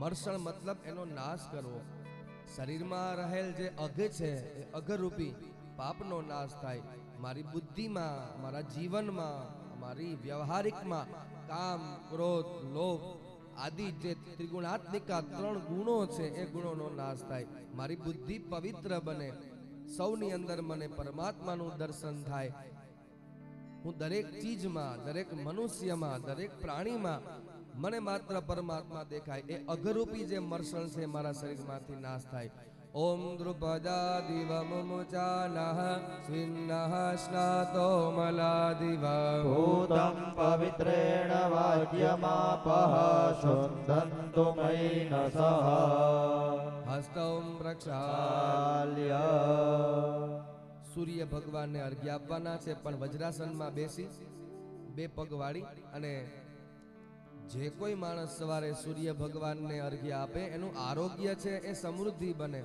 મર્ષણ મતલબ એનો નાશ કરવો. શરીરમાં રહેલ જે અઘ છે એ અઘરૂપી પાપનો નાશ થાય. મારી બુદ્ધિમાં, મારા જીવનમાં, મારી વ્યવહારિકમાં કામ, ક્રોધ, લોભ આદિ જે ત્રિગુણાત્મિકા 3 ગુણો છે એ ગુણોનો નાશ થાય. મારી બુદ્ધિ પવિત્ર બને, સૌની અંદર મને પરમાત્માનું દર્શન થાય. હું દરેક ચીજમાં, દરેક મનુષ્યમાં, દરેક પ્રાણીમાં મને માત્ર પરમાત્મા દેખાય. એ અઘરૂપી જે મર્ષણ છે મારા શરીરમાંથી નાશ થાય. ઓમ દ્રુપદા દિવમુચાનઃ સ્વિન્નઃ સ્નાતો મલાદિવ ભૂતમ પવિત્રેણ વાક્યમાપઃ શુદ્ધન્તુ મૈનસઃ હસ્તૌ પ્રક્ષાલ્ય. ચાલ્ય સૂર્ય ભગવાનને અર્ઘ્ય આપવાના છે, પણ વજ્રાસનમાં બેસી 2 પગ વાળી. અને જે કોઈ માણસ સવારે સૂર્ય ભગવાનને અર્ઘ્ય આપે એનું આરોગ્ય છે એ સમૃદ્ધિ બને,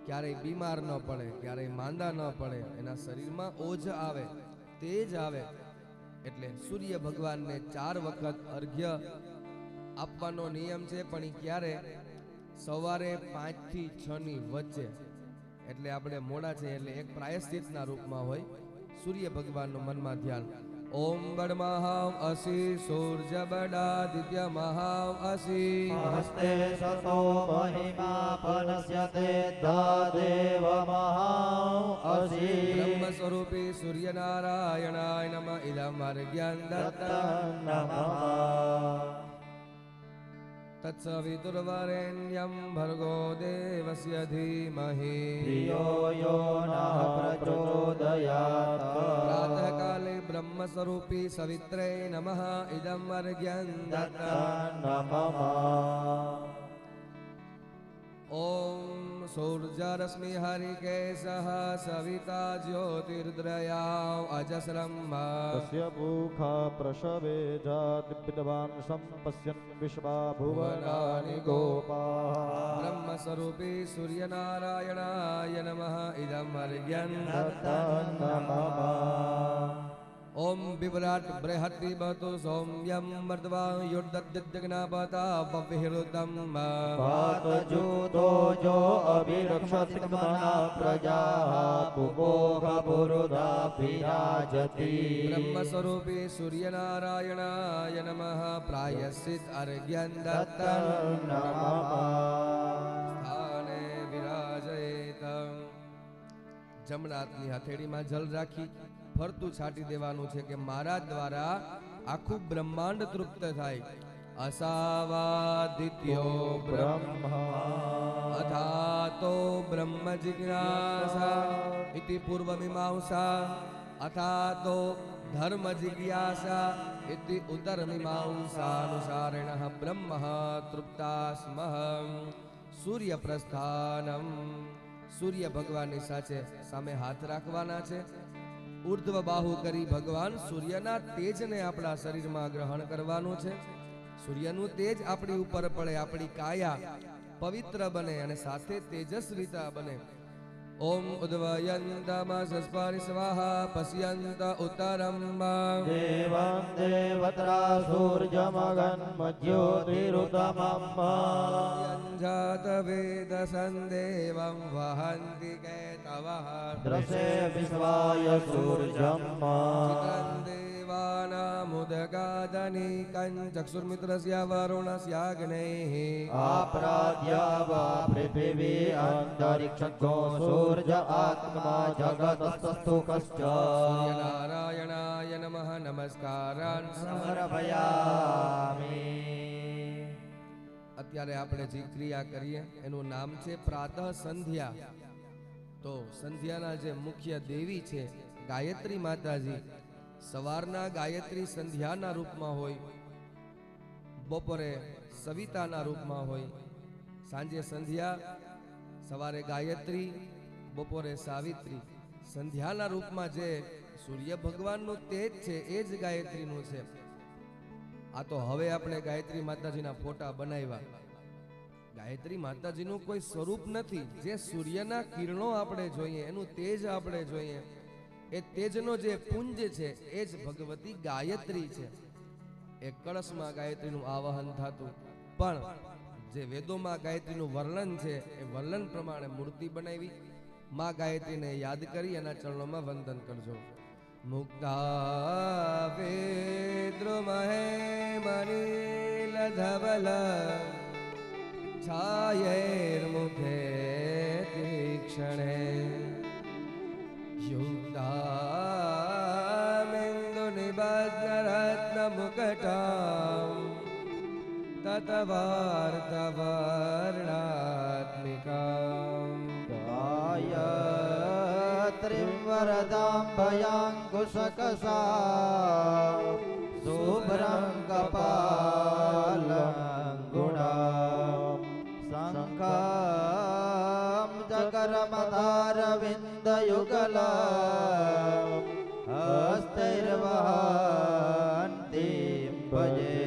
ક્યારેય બીમાર ન પડે, ક્યારેય માંદા ન પડે, એના શરીરમાં ઓજ આવે, તેજ આવે. એટલે સૂર્ય ભગવાનને 4 વખત અર્ઘ્ય આપવાનો નિયમ છે, પણ એ ક્યારે? સવારે 5 થી 6 ની વચ્ચે. એટલે આપણે મોડા છે એટલે એક પ્રાયશ્ચિતના રૂપમાં હોય. સૂર્ય ભગવાનનું મનમાં ધ્યાન. ઓમ બડમહાવ અસી સૂર્ય બડાદિત્ય મહાવ અસી હસ્તે સતો મહિમા પનસ્યતે દાદેવ મહાં અસી બ્રહ્મ સ્વરૂપી સૂર્યનારાયણાય નમઃ ઇદમ અર્ઘ્યં દત્તં નમઃ તત્સવિતુર્વરેણ્યં ભર્ગો દેવસ્ય ધીમહિ ધિયો યો નઃ પ્રચોદયાત પ્રાતઃકાલે બ્રહ્મ સ્વરૂપી સવિત્રે નમઃ ઇદમ અર્ઘ્યં દત્તં નમઃ ઓમ સૂર્યરશ્મિ હરિકેશઃ સવિતા જ્યોતિર્દ્રયા અજસ્રમ तस्य भूखा प्रसवे जाति विद्वान् सम्पश्यन् विश्वा भुवनानि गोपाः બ્રહ્મ સ્વરૂપી સૂર્યનારાયણાય નમઃ ઇદમ અર્ઘ્યં દત્તં નમઃ ઓમ બિભ્રાટ બૃહતિ બતો સૌમ્યં મર્દવા યુર્દદ્દગ્નાપતા પવિહૃતમ ભાત જૂતો જો અભિરક્ષતિમના પ્રજાઃ પુબોહ પુરુદાભિરાજતિ બ્રહ્મ સ્વરૂપી સૂર્યનારાયણાય નમઃ પ્રાયશ્ચિત અર્ઘ્યં દત્તં દત્તં નમઃ સ્થાને વિરાજયેત. જમનાથની હથેળીમાં જલ રાખી ફરતું છાંટી દેવાનું છે કે મારા દ્વારા આખું બ્રહ્માંડ તૃપ્ત થાય. અસાવાદિત્યો બ્રહ્મ અથાતો બ્રહ્મ જિજ્ઞાસા ઇતિ પૂર્વમીમાંસા અથાતો ધર્મ જિજ્ઞાસા ઇતિ ઉત્તરમીમાંસાનુસારિણઃ બ્રહ્મ તૃપ્તા સ્મઃ. સૂર્ય પ્રસ્થાનમ. સૂર્ય ભગવાનની સામે હાથ રાખવાના છે. ઉર્ધ્વ બાહુ કરી ભગવાન સૂર્યના તેજને આપણા શરીરમાં ગ્રહણ કરવાનું છે. સૂર્યનું તેજ આપણી ઉપર પડે, આપણી કાયા પવિત્ર બને અને સાથે તેજસ્વીતા બને. ઓમ ઉદ્વયંતમસસ્પરિ સ્વાહા પશ્યંત ઉત્તરમ દેવં દેવત્રા સૂર્યમગન મજ્યોતિરુતમં જાત વેદ સંદેવં વહંતિ કેતવઃ દ્રશે વિશ્વાય સૂર્યમ દેવાનામુદગાદનિકં ચક્ષુર્મિત્રસ્ય વરુણસ્યાગ્નૈઃ આપ્રાદ્યા વા પૃથિવી અંતરિક્ષો સૂર્ય આત્મા જગતસ્તુ કશ્ચ સૂર્યનારાયણાય નમઃ નમસ્કારાન સમર્પયામિ. અત્યારે આપણે જે ક્રિયા કરીએ એનું નામ છે પ્રાતઃ સંધ્યા. તો સંધ્યાના જે મુખ્ય દેવી છે ગાયત્રી માતાજી, સવારના ગાયત્રી સંધ્યાના રૂપમાં હોય, બપોરે સવિતાના રૂપમાં હોય, સાંજે સંધ્યા, સવારે ગાયત્રી, બપોરે સાવિત્રી. સંધ્યાના રૂપમાં જે સૂર્ય ભગવાનનું તેજ છે એ જ ગાયત્રીનું છે. આ તો હવે આપણે ગાયત્રી માતાજીના ફોટા બનાવ્યા. ગાયત્રી માતાજીનું કોઈ સ્વરૂપ નથી. જે સૂર્યના કિરણો આપણે જોઈએ, એનું તેજ આપણે જોઈએ, એ તેજનો જે પુંજ છે એ જ ભગવતી ગાયત્રી છે. એક કળશમાં ગાયત્રીનું આવાહન થતું, પણ જે વેદોમાં ગાયત્રીનું વર્ણન છે એ વર્ણન પ્રમાણે મૂર્તિ બનાવી માં ગાયત્રીને યાદ કરી એના ચરણોમાં વંદન કરજો. મુક્તા વેદ્રુમહે મનીલ ધવલ છાયૈર્મુખે તીક્ષ્ણે યુક્તામિન્દુ નિબદ્ધરત્નમુકટાં તતવાર્તવર્ણાત્મિકાં ગાયત્રીં વરદાં ભયાંકુશકસા શુભ્રં કપાલં ગુણાં શંખં જગરમદારવિંદયુગલં હસ્તૈર્વહન્તીં ભજે.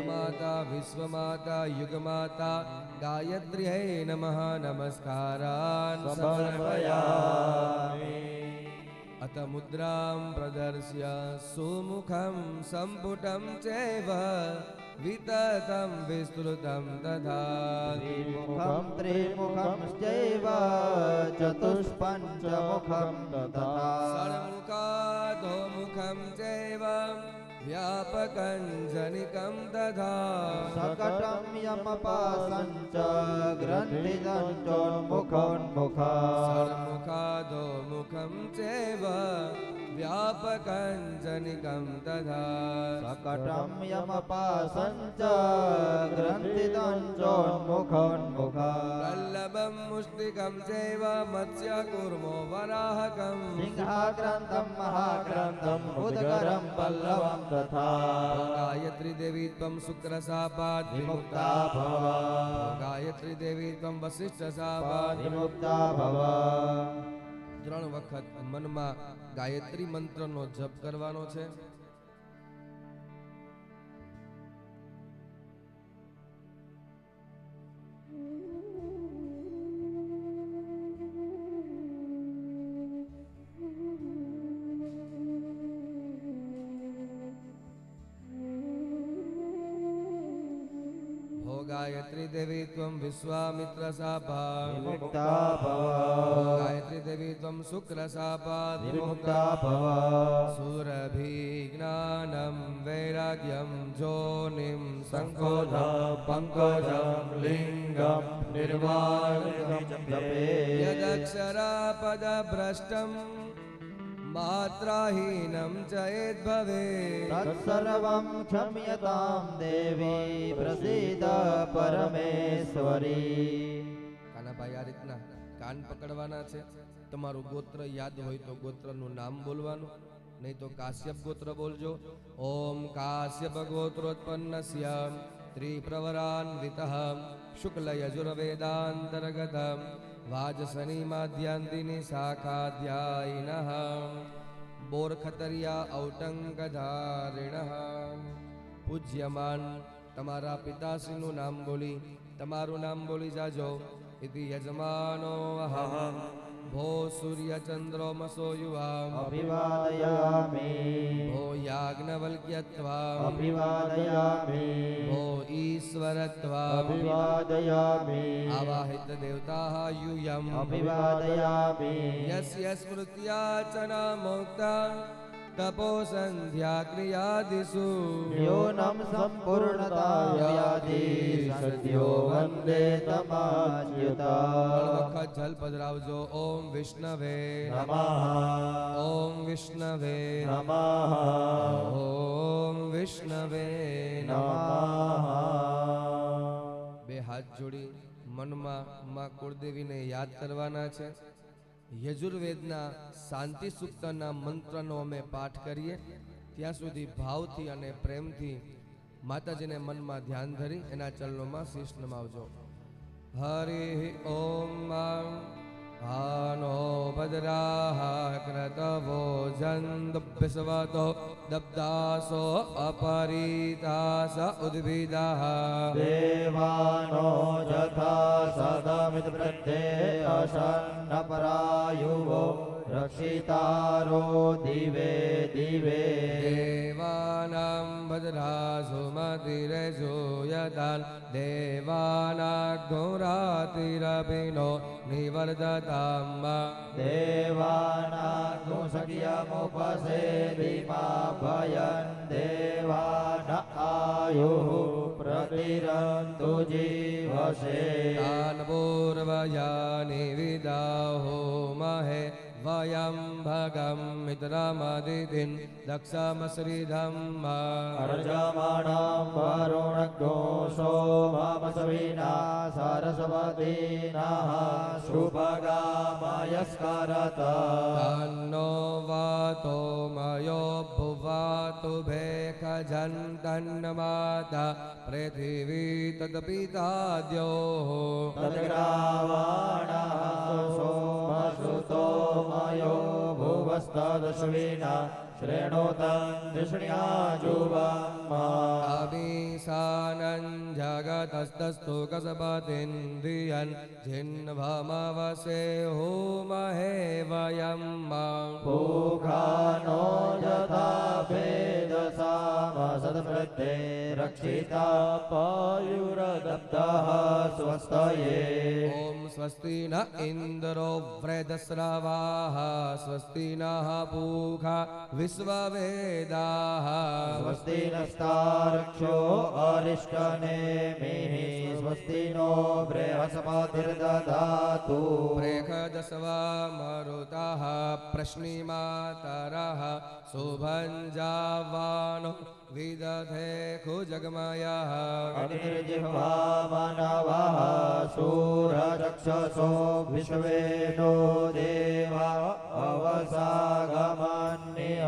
માતા વિશ્વમાતા યુગમાતા ગાયત્ર્यै નમઃ નમસ્કારાन् સમર્પયામિ. અત મુદ્રાં પ્રદર્શ્ય સુમુખં સંપુટં ચૈવ વિતतं વિસ્તૃतं તથા ત્રિમુખં ત્રિમુખંશ્ચૈવ ચતુષ્પંચમુખં તથા ષડ્મુખાધોમુખં ચૈવ વ્યાપકં જનિકં તથા શકટં યમપાસંચ ગ્રંથિદં ચોન્મુખોન્મુખા ષડ્મુખાધોમુખં ચૈવ વ્યાપકં જનિકં તથા શકટં યમપાસંચ ગ્રંથિદં ચોન્મુખોન્મુખા વલ્લભં મુષ્ટિકં ચૈવ મત્સ્યકૂર્મો વરાહકં સિંહાગ્રંથં મહાગ્રંથં ઉદગરં પલ્લવં તથા ગાયત્રી દેવી ત્વં શુક્રશાપાદ વિમુક્તા ભવ ગાયત્રી દેવી ત્વં વસિષ્ઠ શાપાદ વિમુક્તા ભવ. 3 વખત મનમાં ગાયત્રી મંત્રનો જપ કરવાનો છે. गायत्री देवी त्वं विश्वामित्र शापात् विमुक्ता भव गायत्री देवी त्वं शुक्र शापात् विमुक्ता भव सुरभिज्ञानं वैराग्यं जोनिं संकोधं पंकजं लिंगं निर्वाणं जपे यदक्षरापदभ्रष्टं मात्राहीनं च यद्भवे तत्सर्वं क्षम्यतां देवी प्रसीद परमेश्वरी. કાનાભાઈ આ રીતના કાન પકડવાના છે. તમારું ગોત્ર યાદ હોય તો ગોત્રનું નામ બોલવાનું, નહીં તો કાશ્યપ ગોત્ર બોલજો. ઓમ કાશ્યપ ગોત્રોત્પન્નસ્ય ત્રિપ્રવરાન્વિતઃ શુક્લ યજુર્વેદાંતર્ગત વાજસની માધ્યાંતિની શાખાધ્યાયિનઃ બોરખતરિયા ઔટંકધારિણઃ. પૂજ્યમાન તમારા પિતાશ્રીનું નામ બોલી તમારું નામ બોલી જાજો. ઇતિ યજમાનો અહં ભો સૂર્યચંદ્રોમસો યુવામ अभिवादयामि ભો યાજ્ઞવલ્ક્યત્વા अभिवादयामि ભો ઈશ્વરત્વા अभिवादयामि આવાહિત દેવતાઃ યુયમ अभिवादयामि યસ્ય સ્મૃત્યા ચ નામોક્તા તપો સંધ્યા ક્રિયાદિષુ न्यूनं सम्पूर्णता व्याधि सद्यो वन्दे तमाच्युता. 3 વખત જલ પધરાવજો. ઓમ વિષ્ણવે नमः ઓમ વિષ્ણવે नमः ઓમ વિષ્ણવે नमः. બે હાથ જોડી મનમાં માં કુળદેવીને યાદ કરવાના છે. યજુર્વેદના શાંતિ સૂક્તના મંત્રનો અમે પાઠ કરીએ ત્યાં સુધી ભાવથી અને પ્રેમથી માતાજીને મનમાં ધ્યાન ધરી એના ચરણોમાં શીશ નમાવજો. હરિ ઓમ આનો ભદ્રાહ ક્રતવો જંદભ્યસ્વતો દબ્દાસો અપરિતાસ ઉદ્ભિદાઃ देवानो यथा सदमित प्रत्यय अशन्न परायुवो રક્ષિતારો દિવે દિવે દેવાનાં ભદ્રાસુમતિરેષુ યદાન દેવાનાઘોરાતિરપિનો નિવર્તતામ દેવાનાગ્નુસખ્યમુપસેદિમા ભયં દેવાન આયુઃ પ્રતિરંતુ જીવસે તાન પૂર્વયાનિ વિદાહો મહે વયં ભગં મિત્રમદિતિં દક્ષમશ્રીધમ્મા અર્જમાણં વરુણગ્નો સોમમસવિના સરસ્વતીનઃ શુભગામયસ્કરત તન્નો વાતો મયો ભુવાતુ ભેખજन्तન્માતા પૃથિવી તદપિતાદ્યોઃ તદ્ગ્રાવાણઃ સોમસુતો મયો ભુવસ્તદશ્વિના શ્રેણોतं ધિષ્ણ્યાજુવમ્મા અભિસાનં જગતસ્તસ્તુ કસપતિન્દ્રિયં જિન્વમવસે હોમહે વયં પૂખાનો યથા ભેદસામ સદવૃદ્ધે રક્ષિતા પાયુરદબ્ધઃ સ્વસ્તયે ઓમ સ્વસ્તિ ન ઇન્દ્રો વૃદ્ધસ્રવાઃ સ્વસ્તિ નઃ પૂષા વિશ્વવેદાઃ સ્વસ્તિ નસ્તારક્ષો અરિષ્ટનેમિઃ સ્વસ્તિ નો બૃહસ્પતિર્દધાતુ પ્રેખદસ્વા મરુતઃ પ્રશ્નિમાતરઃ શુભંજાવાનો વિદધે ખુજગમયઃ અગ્નિર્જિહ્વા માનવઃ શૂરચક્ષસો વિશ્વેનો દેવા અવસાગમન્યઃ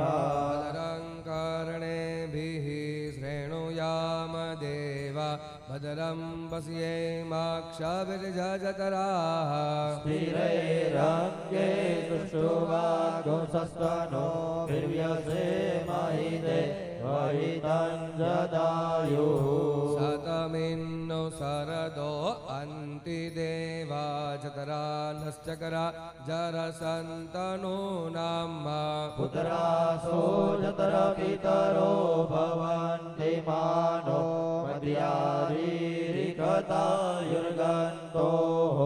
ભદ્રં કર્ણેભિઃ શ્રેણુયામ દેવા ભદ્રં પશ્યેમાક્ષાભિર્જતરાઃ સ્થિરૈરંગે દૃષ્ટુવાગુંસસ્તનો વીર્યસે મહિતે વહિतं જદાયુઃ સતમિન્નો સરદો અંતિ દેવા ચતરાનશ્ચકરા જરસંતનો નામ પુત્રાસો જતર પિતરો ભવન્તિ માનો મદ્યારીરિકતાયુર્ગन्तોઃ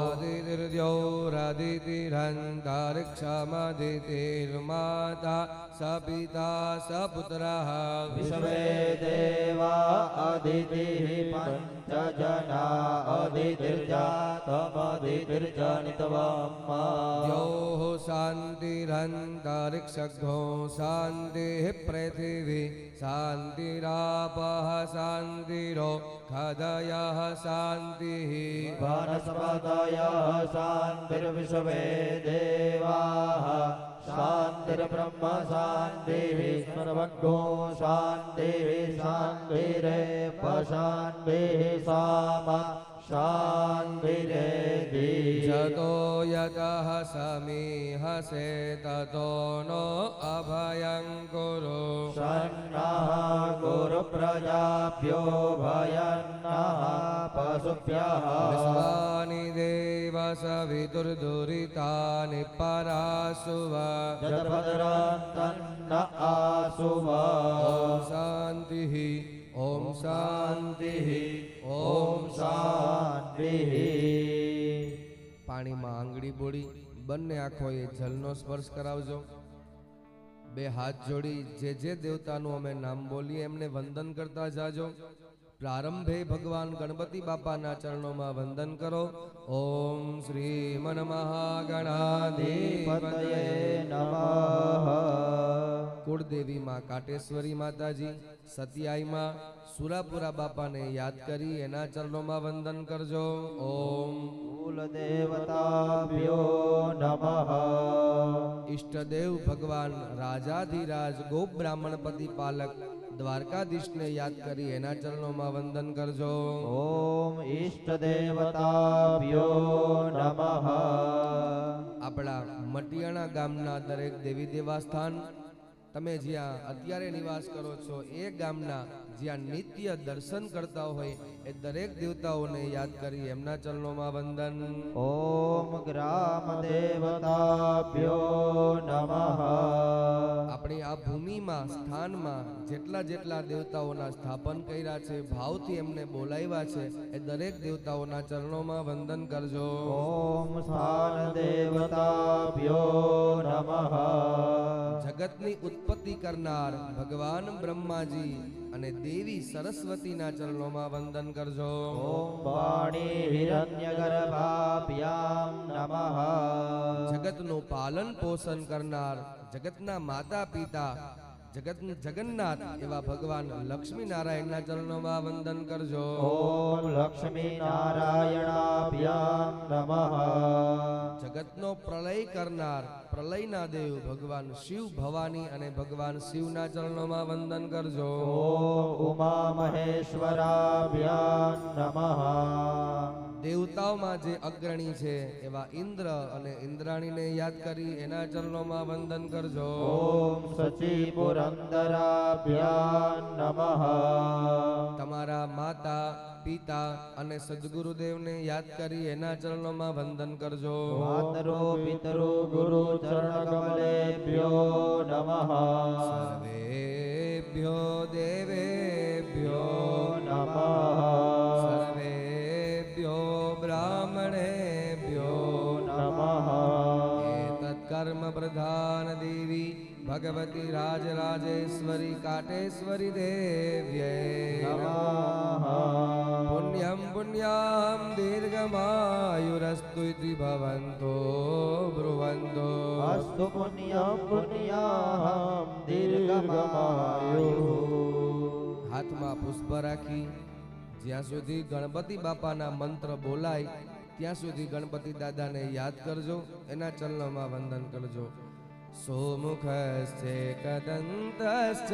આદિતિર્દ્યૌરદિતિરંતરિક્ષમદિતિર્માતા સ પિતા સ પુત્રઃ વિશ્વે દેવા અદિતિઃ પંચજના અદિતિર્જાતમદિતિર્જનિતવમ્મા દ્યોઃ શાંતિરંતરિક્ષઘ્નો શાંતિઃ પૃથિવી શાંતિરાપઃ શાંતિરો ખદયઃ શાંતિઃ વનસ્પતયઃ શાંતિર્વિશ્વે દેવાઃ શાંતિર્બ્રહ્મ શાંતિઃ સર્વज्ञो શાંતિઃ શાંતિરેવ શાંતિઃ સામા શાંતિરેધિ જતો યતઃ સમીહસે તતો નો અભયં કુરુ સન્નઃ ગુરુ પ્રજાભ્યો ભયન્નઃ પશુભ્યઃ વિશ્વાનિ દેવ સવિતુર્દુરિતાનિ પરાસુવ જતભદ્રં તન્ન આસુવ ઓમ શાંતિઃ ઓમ શાંતિઃ ઓમ શાંતિઃ પાણીમાં આંગળી બોળી બંને આંખોએ જલનો સ્પર્શ કરાવજો. બે હાથ જોડી જે દેવતાનું અમે નામ બોલીએ એમને વંદન કરતા જાજો. પ્રારંભે ભગવાન ગણપતિ બાપાના ચરણોમાં વંદન કરો. ઓમ શ્રી મન મહાગણાધિપતયે નમઃ. કુળદેવી માં કાટેશ્વરી માતાજી, સતિયાઈમાં સુરાપુરા બાપાને યાદ કરી એના ચરણોમાં વંદન કરજો. ઓમ કુલદેવતાભ્યો નમઃ. ઈષ્ટદેવ ભગવાન રાજાધિરાજ ગોપ બ્રાહ્મણપતિ પાલક દ્વારકાધીશને યાદ કરી એના ચરણોમાં વંદન કરજો. ઓમ ઈષ્ટદેવતાભ્યો નમઃ. આપણા મટિયાણા ગામના દરેક દેવી દેવાસ્થાન તમે જ્યાં અત્યારે નિવાસ કરો છો એ ગામના જ્યાં નિત્ય દર્શન કરતા હોય એ દરેક દેવતાઓને યાદ કરી એમના ચરણોમાં વંદન. ઓમ ગ્રામ દેવતાભ્યો નમઃ. આપણી આ ભૂમિમાં સ્થાનમાં જેટલા જેટલા દેવતાઓના સ્થાપન કર્યા છે, ભાવથી એમને બોલાવ્યા છે, એ દરેક દેવતાઓના ચરણોમાં વંદન કરજો. ઓમ સ્થાન દેવતાભ્યો નમઃ. જગતની ઉત્પત્તિ કરનાર ભગવાન બ્રહ્માજી અને દેવી સરસ્વતીના ચરણોમાં વંદન કરજો. ઓમ વાણી હિરણ્યગર્ભાભ્યામ નમઃ. જગતનું પાલન પોષણ કરનાર જગતના માતા પિતા જગન્નાથ એવા ભગવાન લક્ષ્મી નારાયણના ચરણોમાં વંદન કરજો. ઓમ લક્ષ્મી નારાયણાભ્યામ નમઃ. જગતનો પ્રલય કરનાર પ્રલયના દેવ ભગવાન શિવ ભવાની અને ભગવાન શિવના ચરણોમાં વંદન કરજો. ઓમ ઉમા મહેશ્વરાભ્યામ નમઃ. દેવતાઓમાં જે અગ્રણી છે એવા ઇન્દ્ર અને ઇન્દ્રાણીને યાદ કરી એના ચરણોમાં વંદન કરજો. ઓમ સચી પુરંદરાભ્યામ નમઃ. તમારા માતા પિતા અને સદગુરુદેવને યાદ કરી એના ચરણોમાં વંદન કરજો. માતરો પિતરો ગુરુ ચરણ કમલેભ્યો નમઃ. સર્વેભ્યો દેવેભ્યો નમઃ. સર્વેભ્યો બ્રાહ્મણેભ્યો નમઃ. એતત્કર્મ પ્રધાન દેવી ભગવતી રાજરાજેશ્વરી કાટેશ્વરી દેવ્યે નમઃ. પુણ્યમ પુણ્યામ દીર્ઘમાયુરસ્તુ ઇતિ ભવન્તો બ્રુવન્તો. અસ્તુ પુણ્યમ પુણ્યાહમ દીર્ઘમાયુ. હાથમાં પુષ્પ રાખી જ્યાં સુધી ગણપતિ બાપાના મંત્ર બોલાય ત્યાં સુધી ગણપતિ દાદાને યાદ કરજો, એના ચરણોમાં વંદન કરજો. સોમુખસ્ય કદંતશ્ચ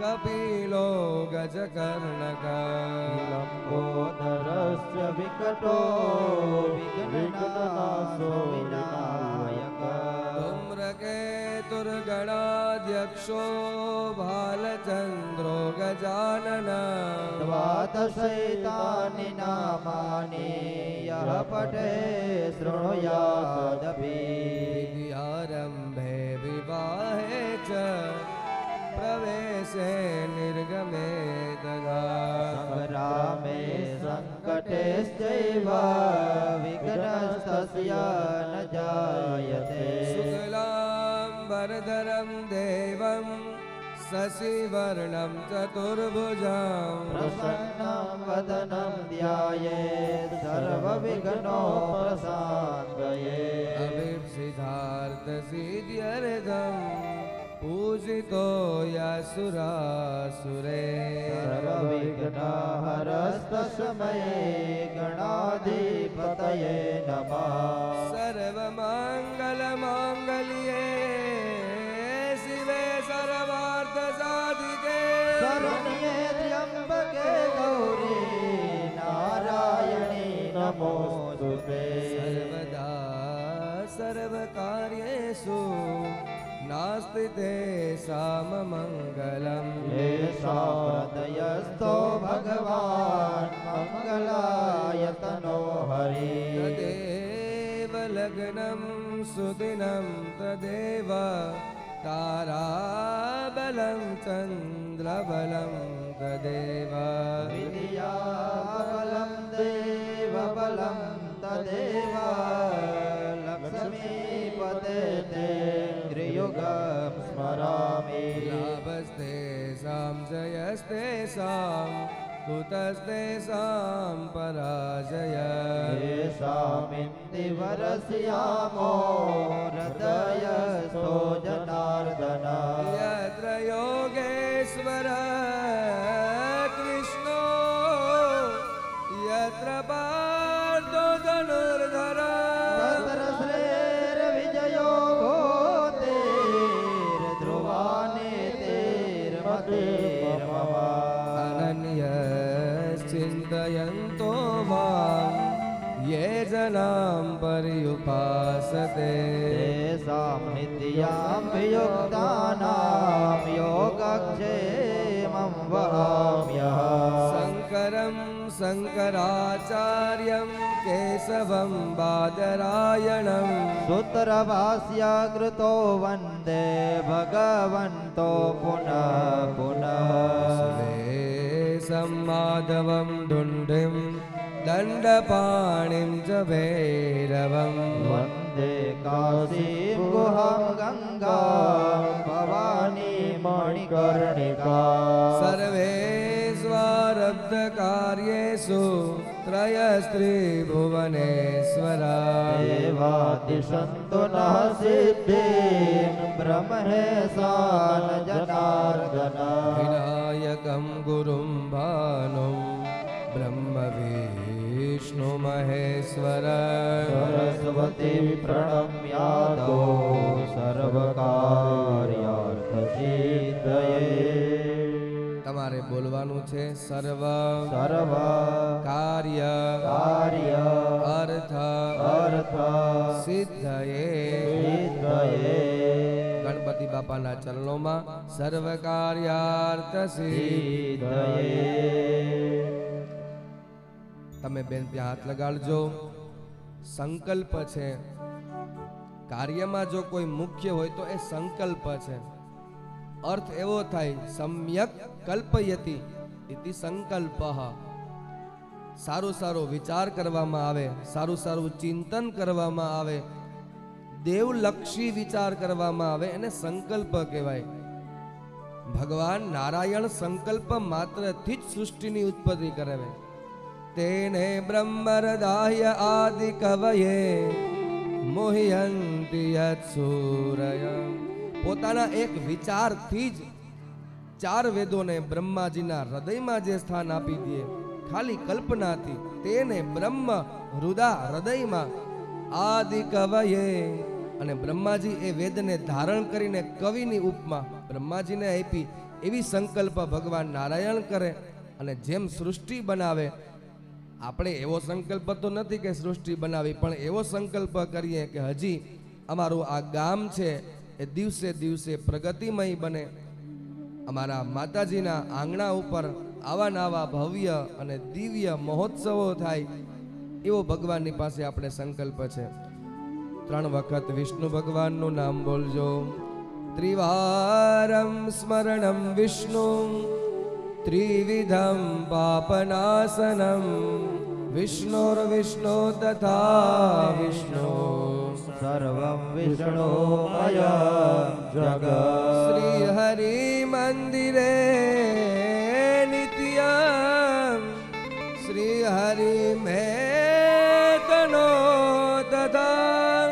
કપિલો ગજકર્ણક. લંબોદરસ્ય વિકટો વિઘ્નનાશો વિનાયક. ધૂમ્રકેતુર્ગણાધ્યક્ષો ભાલચંદ્રો ગજાનન. દ્વાદશૈતાનિ નામાनि યઃ પઠે શૃણુયાદપી. વિદ્યારંભે વિવાહે ચ પ્રવેશે નિર્ગમે તથા. સંગ્રામે સંકટેશ્ચૈવ વિઘ્નસ્તસ્ય ન જાયતે. શુક્લાંબરધરં દેવં શશિવર્ણં ચતુર્ભુજં. પ્રસન્नं વદनं ધ્યાયેत् સર્વવિઘ્નો પ્રશાन्तયે. અભીપ્સિતાર્થસિદ્ધ્યર્થં પૂજિતો યસુરાસુરે. સર્વવિઘ્નહરસ્તસ્મૈ ગણાધિપતયે નમઃ. સર્વમંગલમાંગલ્યે શિવે સર્વાર્થસાધિકે. શરણ્યે ત્ર્યંબકે ગૌરી નારાયણી નમોસ્તુતે. સર્વદા સર્વકાર્યેષુ નાસ્તિ તેષાં મંગલં. येषां हृदयस्थो भगवान् मङ्गलायतनो हरिः. તદેવ લગ્નમ સુદિનમ તદેવ તારાબલં ચંદ્રબલં તદેવ. વિદ્યાબलं દેવબलं તદેવ. લક્ષ્મીપતે ત્રિયુગં સ્મરામિ. લાભસ્તેષાં જયસ્તેષાં કુતસ્તેષાં પરાજય. येषामिन्दिवरस्यामो हृदयस्थो जनार्दन. यत्र योगेश्वर कृष्णो यत्र पार्थो धनुर्धर. तत्र श्रेर्विजयो भूतेर्ध्रुवानेतेर्मतेर्मम. अनन्यश्चिन्तयन्तो मां ये जनां पर्युपासते तेषां नित्याभियुक्तानां योगक्षेमं वहाम्यहम् शङ्करं शङ्कराचार्यं केशवं बादरायणं सूत्रभाष्यकृतो वन्दे भगवन्तो पुनः पुनः सुरेशं माधवं दुण्डिं दण्डपाणिं च भैरवं वन्दे काशीं गुहां गङ्गां भवानी मणिकर्णिका सर्वेष्वारब्धकार्येषु त्रयस्त्रिभुवनेश्वरा देवादिशन्तु नः सिद्धिं ब्रह्मेशान जनार्दन विनायकं गुरुं भानुं ब्रह्मविष्णुमहेश्वर सरस्वती प्रणम्यादो सर्वकार्यार्थसिद्धये તમારે બોલવાનું છે સર્વ સર્વ કાર્ય કાર્ય અર્થ અર્થ સિદ્ધયે સિદ્ધયે ગણપતિ બાપાના ચરણોમાં સર્વ કાર્યાર્થ સિદ્ધયે. તમે બેન ત્યાં હાથ લગાડજો. સંકલ્પ છે, કાર્યમાં જો કોઈ મુખ્ય હોય તો એ સંકલ્પ છે. અર્થ એવો થાય સમ્યક કલ્પયતિ ઇતિ સંકલ્પ. સારું સારું વિચાર કરવામાં આવે, સારું સારું ચિંતન કરવામાં આવે, દેવલક્ષી વિચાર કરવામાં આવે, એને સંકલ્પ કહેવાય. ભગવાન નારાયણ સંકલ્પ માત્રથી જ સૃષ્ટિની ઉત્પત્તિ કરાવે. તેને બ્રહ્મરદાય આદિ કવયે મોહયંતિ યત સૂરય. પોતાના એક વિચારથી જ ચાર વેદોને બ્રહ્માજીના હૃદયમાં જે સ્થાન આપી દે, ખાલી કલ્પનાથી, તેને બ્રહ્મ હૃદા હૃદયમાં આદિ કવયે. અને બ્રહ્માજી એ વેદને ધારણ કરીને કવિની ઉપમા બ્રહ્માજીને આપી. એવી સંકલ્પ ભગવાન નારાયણ કરે. અને જેમ સૃષ્ટિ બનાવે, આપણે એવો સંકલ્પ તો નથી કે સૃષ્ટિ બનાવી, પણ એવો સંકલ્પ કરીએ કે હજી અમારું આ ગામ છે એ દિવસે દિવસે પ્રગતિમય બને. અમારા માતાજીના આંગણા ઉપર આવા નવા ભવ્ય અને દિવ્ય મહોત્સવો થાય, એવો ભગવાનની પાસે આપણે સંકલ્પ છે. 3 વખત વિષ્ણુ ભગવાનનું નામ બોલજો. ત્રિવારમ સ્મરણમ વિષ્ણુ ત્રિવિધમ પાપનાશનમ વિષ્ણોર્વિષ્ણુ તથા વિષ્ણુ સર્વં વિષ્ણુમય જગત શ્રી હરિ મંદિરે નિત્યમ શ્રી હરિ મેતનો તથા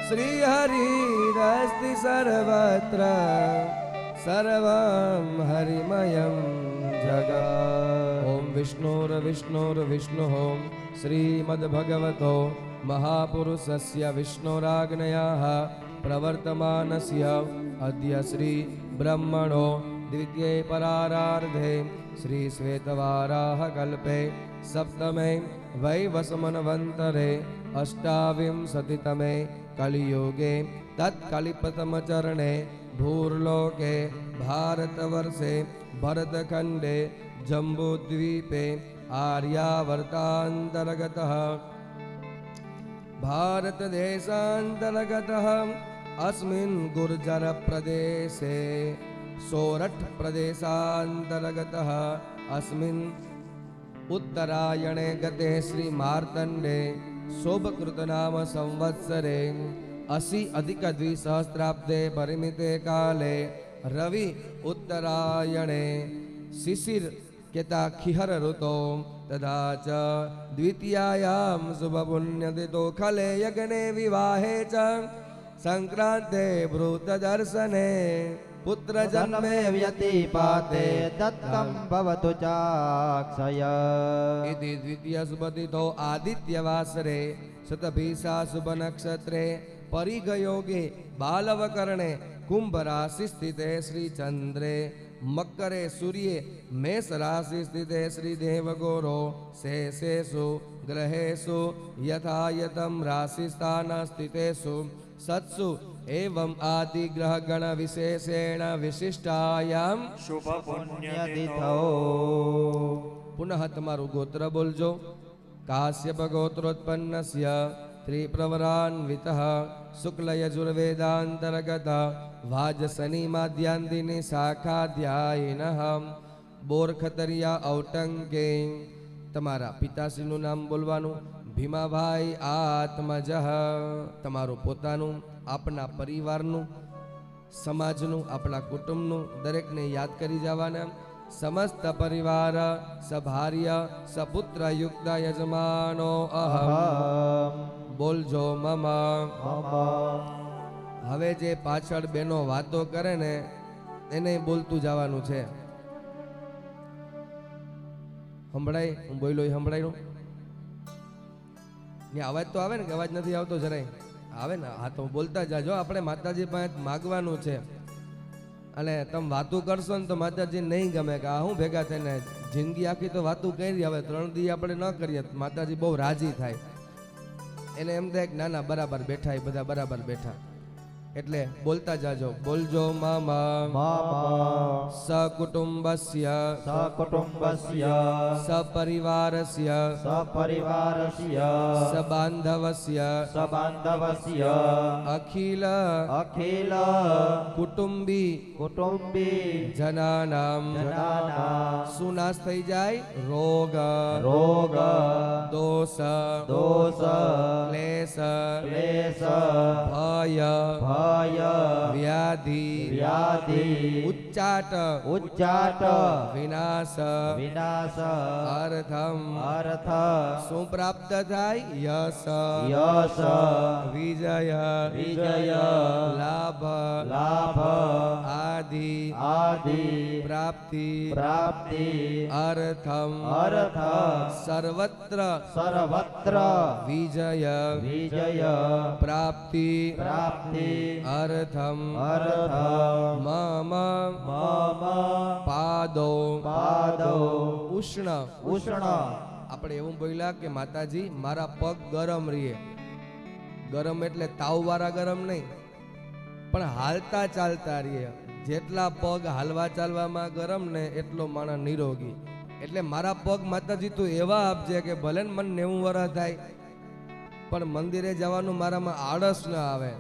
શ્રી હરિરસ્તિ સર્વત્ર સર્વં હરિમયં જગત. ઓમ વિષ્ણુર્વિષ્ણુર્વિષ્ણુઃ શ્રીમદ્ભગવતો મહાપુરુષસ્ય વિષ્ણુરાજ્ઞયાઃ પ્રવર્તમાનસ્ય અદ્ય શ્રી બ્રહ્મણો દ્વિતીય પરારાર્ધે શ્રી શ્વેતવારાહ કલ્પે સપ્તમે વૈવસ્મન્વંતરે અષ્ટાવિંશતિતમે કલિયુગે તત્કલિપ્રથમચરણે ભૂર્લોકે ભારતવર્ષે ભરતખંડે જંબુદ્વીપે આર્યાવર્તાંતર્ગતઃ ભારતદેશાંતર્ગતઃ अस्मिन् गुर्जर प्रदेशे सोरठ प्रदेशांतर्गतः अस्मिन् उत्तरायणे गते श्री मार्तंडे शोभकृत नाम संवत्सरे 80+2सहस्राब्दे परिमिते काले रवि उत्तरायणे शिशिर केता खिहर ऋतो तथा च द्वितीयायां शुभपुण्यतिथौ खले यज्ञे विवाहे च संक्रांते भृत दर्शने पुत्र जन्मे जन्मे व्यतिपाते दत्तं भवतु चाक्षय इति द्वितीय शुभतिथौ आदित्यवासरे शतभिषा शुभ नक्षत्रे परिगयोगे बालवकरणे कुंभ राशि स्थिते श्री चंद्रे मकरे सूर्ये मेष राशि स्थिते श्री देवगोरो शेषेषु ગ્रहेषु यथायतं राशिस्थान स्थितेषु सत्सु एवं आदि ग्रह गण विशेषेण विशिष्टायाम શુભ પુણ્ય પુણ્યતિથો પુનઃ તમારું ગોત્ર બોલજો. કાશ્યપ ગોત્રોત્પન્નસ્ય ત્રિપ્રવરાન્વિતઃ શુક્લ યજુર્વેદાંતર્ગત વાજસની માધ્યાંતિની શાખાધ્યાયિનઃ બોરખતરિયા ઔટંકે. તમારા પિતાશ્રીનું નામ બોલવાનું. ભીમાભાઈ આત્મજઃ તમારું પોતાનું, આપના પરિવારનું, સમાજનું, આપણા કુટુંબનું દરેકને યાદ કરી જવાના. સમસ્ત પરિવાર સભાર્ય સપુત્ર યુક્ત યજમાનો અહમ અહમ બોલજો મમ. મમ હવે જે પાછળ બેનો વાતો કરે ને એને બોલતું જવાનું છે. સંભળાય? હું બોલ્યો એ સંભળાયું? ને અવાજ તો આવે ને કે અવાજ નથી આવતો? જરાય આવે ને? હા તો બોલતા જાજો. આપણે માતાજી પાસે માગવાનું છે અને તમે વાતું કરશો ને તો માતાજી નહીં ગમે કે આ હું ભેગા થઈને જિંદગી આખી તો વાતું કરી, હવે 3 દી આપણે ન કરીએ માતાજી બહુ રાજી થાય. એને એમ થાય કે ના ના બરાબર બેઠા, એ બધા બરાબર બેઠા. એટલે બોલતા જાજો. બોલજો મમ મમ સકુટુંબસ્ય સકુટુંબસ્ય સપરિવારસ્ય સપરિવારસ્ય સબાંધવસ્ય સબાંધવસ્ય અખિલ અખિલ કુટુંબી કુટુંબી જનાનામ જનાનામ શું નાશ થઈ જાય? રોગ રોગ દોષ દોષ ક્લેશ ક્લેશ ભય ભય વ્યાધિ વ્યાધિ ઉચ્ચાટ ઉચ્ચાટ વિનાશ વિનાશ અર્થમ અર્થ શું પ્રાપ્ત થાય? યશ યશ વિજય વિજય લાભ લાભ આદિ આદિ પ્રાપ્તિ પ્રાપ્તિ અર્થમ અર્થ સર્વત્ર સર્વત્ર વિજય વિજય પ્રાપ્તિ પ્રાપ્તિ અર્થમ અર્થ મમ મમ પાદો પાદો ઉષ્ણ. ઉષ્ણ આપણે એવું બોલ્યા કે માતાજી મારા પગ ગરમ રહીએ. ગરમ એટલે તાવવાળા ગરમ નહીં, પણ હાલતા ચાલતા રહીએ. જેટલા પગ હાલવા ચાલવામાં ગરમ ને એટલો માણસ નિરોગી. એટલે મારા પગ માતાજી તું એવા આપજે કે ભલે ને મને 90 વર્ષ થાય પણ મંદિરે જવાનું મારામાં આળસ ન આવે.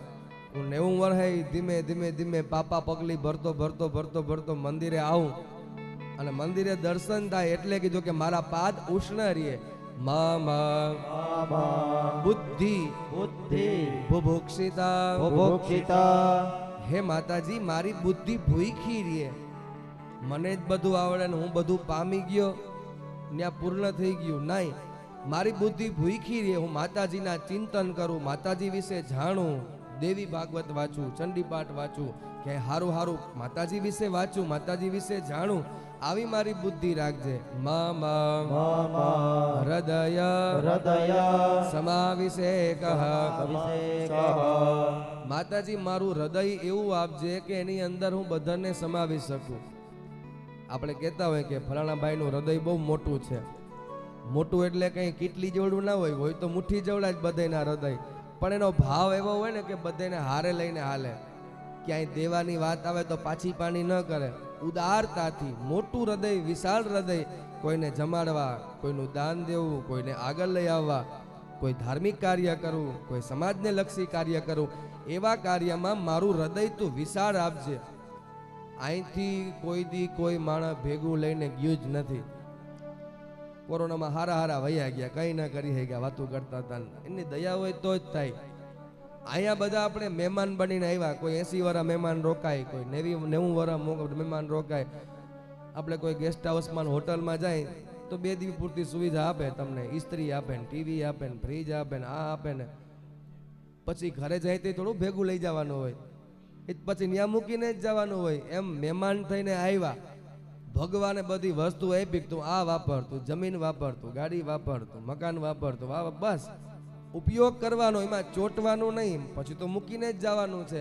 હું 90 વર્ષે ધીમે ધીમે ધીમે પાપા પગલી ભરતો ભરતો ભરતો ભરતો મંદિરે આવું અને મંદિરે દર્શન થાય. એટલે કીધું કે મારા પાદ ઉષ્ણ રહીએ. મમ મમ બુદ્ધિ બુદ્ધિ બુભુક્ષિતા. બુભુક્ષિતા હે માતાજી મારી બુદ્ધિ ભૂખી રહીએ. મને જ બધું આવડે ને હું બધું પામી ગયો ત્યાં પૂર્ણ થઈ ગયું નહીં. મારી બુદ્ધિ ભૂખી રહે. હું માતાજીના ચિંતન કરું, માતાજી વિશે જાણું, દેવી ભાગવત વાંચું, ચંડીપાઠ વાંચું, કે હારું હારું માતાજી વિશે વાંચું, માતાજી વિશે જાણું. આવી મારી બુદ્ધિ રાખજે. મમ મમ હૃદય હૃદય સમાવિષેકઃ. અભિષેકઃ માતાજી મારું હૃદય એવું આપજે કે એની અંદર હું બધાને સમાવી શકું. આપણે કહેતા હોય કે ફલાણા ભાઈનું હૃદય બહુ મોટું છે. મોટું એટલે કંઈ કેટલી જેવડું ના હોય, હોય તો મુઠ્ઠી જેવડા જ બધાના હૃદય, પણ એનો ભાવ એવો હોય ને કે બધાને હારે લઈને હાલે. ક્યાંય દેવાની વાત આવે તો પાછી પાણી ન કરે. ઉદારતાથી મોટું હૃદય, વિશાળ હૃદય, કોઈને જમાડવા, કોઈનું દાન દેવું, કોઈને આગળ લઈ આવવા, કોઈ ધાર્મિક કાર્ય કરવું, કોઈ સમાજને લક્ષી કાર્ય કરવું, એવા કાર્યમાં મારું હૃદય તું વિશાળ આપજે. અહીંથી કોઈ દી કોઈ માણસ ભેગું લઈને ગયું જ નથી. કોરોનામાં હારા હારા વયા ગયા, કંઈ ના કરી ગયા, વાતું કરતા હતા. એની દયા હોય તો જ થાય. અહીંયા બધા આપણે મહેમાન બનીને આવ્યા. કોઈ 80 વર્ષ મહેમાન રોકાય, કોઈ 90 વર્ષ મહેમાન રોકાય. આપણે કોઈ ગેસ્ટ હાઉસમાં હોટલમાં જાય તો 2 દિવસ પૂરતી સુવિધા આપે તમને, ઇસ્ત્રી આપે ને, ટીવી આપે ને, ફ્રીજ આપે ને, આ આપે ને. પછી ઘરે જાય તે થોડું ભેગું લઈ જવાનું હોય, એ પછી ત્યાં મૂકીને જ જવાનું હોય. એમ મહેમાન થઈને આવ્યા, ભગવાને બધી વસ્તુ આપી, તું આ વાપરતું, જમીન વાપરતું, ગાડી વાપરતું, મકાન વાપરતું, બસ ઉપયોગ કરવાનો, એમાં ચોટવાનું નહીં. પછી તો મૂકીને જ જવાનું છે.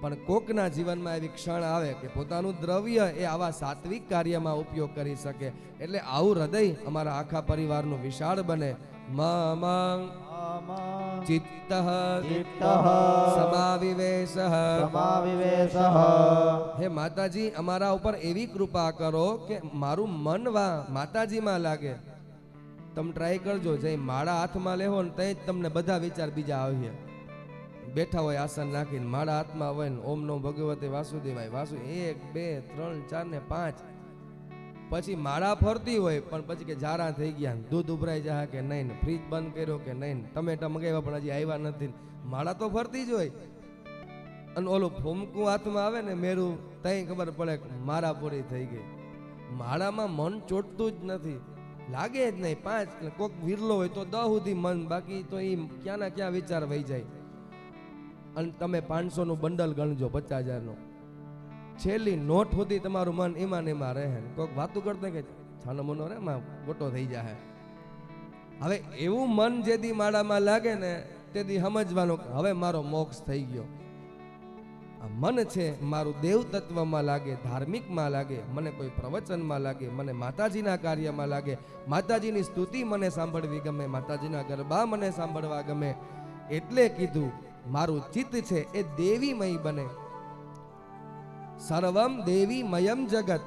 પણ કોકના જીવનમાં એવી ક્ષણ આવે કે પોતાનું દ્રવ્ય એ આવા સાત્વિક કાર્યમાં ઉપયોગ કરી શકે. એટલે આવું હૃદય અમારા આખા પરિવારનું વિશાળ બને. મમ મમ ચિત્તઃ ચિત્તઃ સમાવિવેશઃ સમાવિવેશઃ હે માતાજી અમારા ઉપર એવી કૃપા કરો કે મારું મન માતાજીમાં લાગે. તમે ટ્રાય કરજો, જઈ માળા હાથમાં લેવો ને તઈ જ તમને બધા વિચાર બીજા આવીએ. બેઠા હોય આસન નાખીને, માળા હાથમાં હોય ને ઓમ નમો ભગવતે વાસુદેવાય વાસુ 1 2 3 4 ને 5, પછી માળા ફરતી હોય પણ પછી કે જારા થઈ ગયા, દૂધ ઉભરાઈ જાય કે નહીં, ફ્રીજ બંધ કર્યો કે નહીં, ટમેટા મંગાવ્યા પણ હજી આવ્યા નથી, માળા તો ફરતી જ હોય. અને ઓલું ફૂમકું હાથમાં આવે ને મેરું, તઈ ખબર પડે કે મારા પૂરી થઈ ગઈ. માળામાં મન ચોટતું જ નથી, લાગે જ નહીં. 5 કોક વિરલો હોય તો 10 સુધી મન, બાકી તો એ ક્યાં ના ક્યાં વિચાર વહી જાય. અને તમે 500 નું બંડલ ગણજો, 50,000 નું, છેલ્લી નોટ સુધી તમારું મન એમાં ને એમાં રહે. કોઈક વાતું કરતા કે છાનો મનો રે માં ગોટો થઈ જાય. હવે એવું મન જેદી માળામાં લાગે ને તેથી સમજવાનું કે હવે મારો મોક્ષ થઈ ગયો. આ મન છે મારું દેવ તત્વમાં લાગે, ધાર્મિકમાં લાગે, મને કોઈ પ્રવચનમાં લાગે, મને માતાજીના કાર્યમાં લાગે, માતાજીની સ્તુતિ મને સાંભળવી ગમે, માતાજીના ગરબા મને સાંભળવા ગમે. એટલે કીધું મારું ચિત્ત છે એ દેવીમય બને. સર્વમ દેવીમયમ જગત,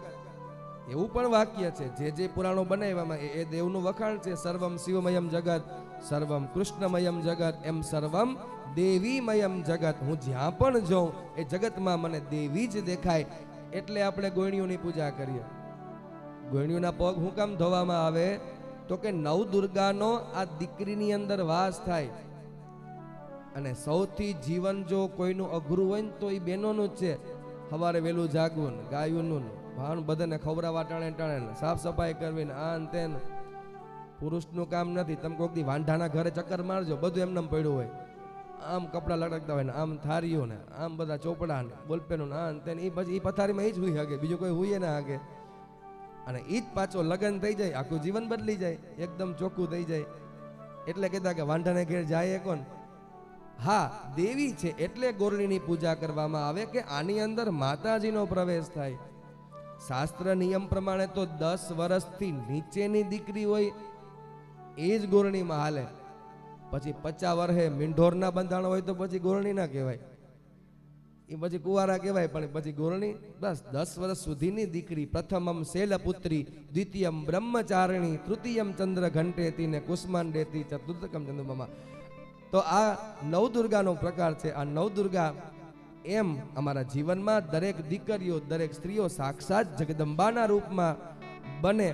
એવું પણ વાક્ય છે. જે પુરાણો બનાવવામાં એ દેવનું વખાણ છે. સર્વમ શિવમયમ જગત, સર્વમ કૃષ્ણમયમ જગત, એમ સર્વમ દેવીમયમ જગત. હું જ્યાં પણ જાઉં એ જગતમાં મને દેવી જ દેખાય. એટલે આપણે ગોયણીઓની પૂજા કરીએ. ગોયણીઓના પગ હું કામ ધોવામાં આવે તો કે નવદુર્ગાનો આ દીકરીની અંદર વાસ થાય. અને સૌથી જીવન જો કોઈનું અઘરું હોય ને તો એ બહેનોનું જ છે. સવારે વહેલું જાગવું ને, ગાયોનું ભાણ બધાને ખવડાવવા ટાણે સાફ સફાઈ કરવી ને આ તે પુરુષનું કામ નથી. તમે કોઈક દી વાંઢાના ઘરે ચક્કર મારજો, બધું એમને પડ્યું હોય. આમ કપડાં લટકતા હોય ને, આમ થારીઓ ને, આમ બધા ચોપડા ને, બોલપેનું આ તે એ પછી એ પથારીમાં એ જ હુઈ શકે, બીજું કોઈ હુઈએ ના શકે. અને એ જ પાછો લગ્ન થઈ જાય, આખું જીવન બદલી જાય, એકદમ ચોખ્ખું થઈ જાય. એટલે કહેતા કે વાંઢાને ઘેર જાય કોણ? હા, દેવી છે એટલે ગોરણીની પૂજા કરવામાં આવે કે આની અંદર માતાજીનો પ્રવેશ થાય. શાસ્ત્ર નિયમ પ્રમાણે તો 10 વર્ષથી નીચેની દીકરી હોય એ જ ગોરણીમાં હાલે. પછી 50 વર્ષે મીંઢોરના બંધાણ હોય તો પછી ગોરણી ના કહેવાય, એ પછી કુંવારા કહેવાય. પણ પછી ગોરણી બસ 10 વર્ષ સુધીની દીકરી. પ્રથમમ શૈલપુત્રી, દ્વિતીયમ બ્રહ્મચારિણી, તૃતીયમ ચંદ્ર ઘંટેતી ને કુષ્માંડેતી, ચતુર્થકમ ચંદ્રમા. તો આ નવદુર્ગાનો પ્રકાર છે. આ નવદુર્ગા એમ અમારા જીવનમાં દરેક દીકરીઓ, દરેક સ્ત્રીઓ સાક્ષાત જગદંબાના રૂપમાં બને.